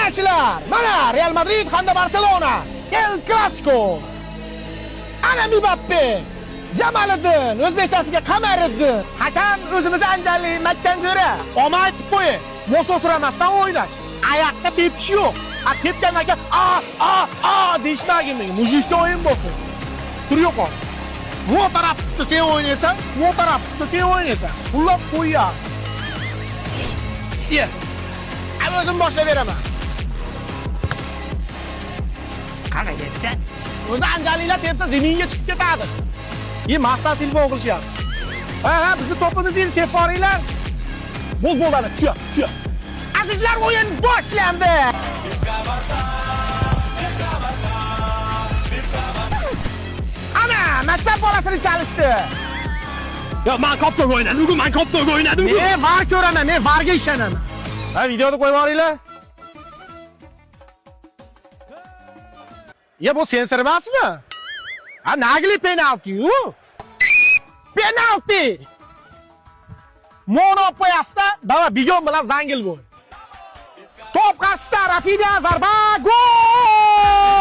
Qarashlar, mana Real Madrid hamda Barcelona, El Clasico. Ana Mbappe, Jamoliddin, o'zbekchasiga Qamariddin. Hakam o'zimiz Anjalli Makkanjo'ra. Omad aytib qo'y. Mososramasdan o'ynash. Oyoqqa tepish yo'q. Tepgandan keyin deyishmagin menga. Mujikcha o'yin bo'lsin. Tur yo'qol. Bu tarafda sen o'ynaysan, bu tarafda sen o'ynaysan. Pullab qo'yya. Ye. O'zim boshlab beraman. Qana ketdi. O'zi Anjallilar tepsa zaminga chiqib ketadi. Maqsad telefon qilishyapti. Ha, bizni to'pimizni tepib boringlar. Bo'ladi, shu. Azizlar, o'yin boshlandi. Ana, maktab bolasini chalishdi. Ya men koptok o'ynadim, bugun men koptok o'ynadim. Men var ko'raman, men varga ishonaman. Ha, videoni qo'yib boringlar. Ya bu sensor emasmi? Ha, nagli penalti-yu. Penalti. Mono qo'yasda, baba bigon bilan zangil bo'l. Top qasda, Rafinha zarba, gol!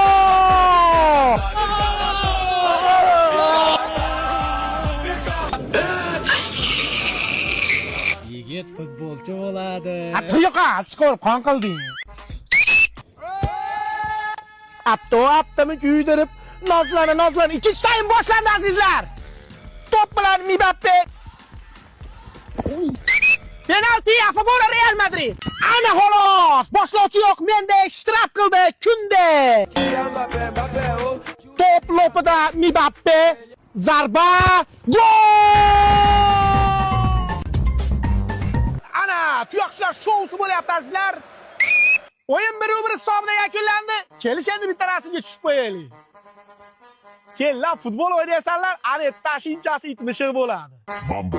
Yigit futbolchi bo'ladi. Tuyoqa, chiqarib qon qilding. Aptami kuydirib, nozlana. Ikkinchi taym boshlandi azizlar. Top bilan Mbappe. Penalti a favor Real Madrid. Ana xolos, boshlovchi yo'q, menda shtraf qildi, kunde. Top lopida Mbappe, zarba, gol! Ana, tuyoqchilar shousi bo'lyapti azizlar. O'yin 1-1 hisobida yakunlandi. Kelish endi bitta rasmga tushib qo'yaylik. Senlar futbol o'ynaysanlar, ana tashinchasi itmishiq bo'ladi. Mambo.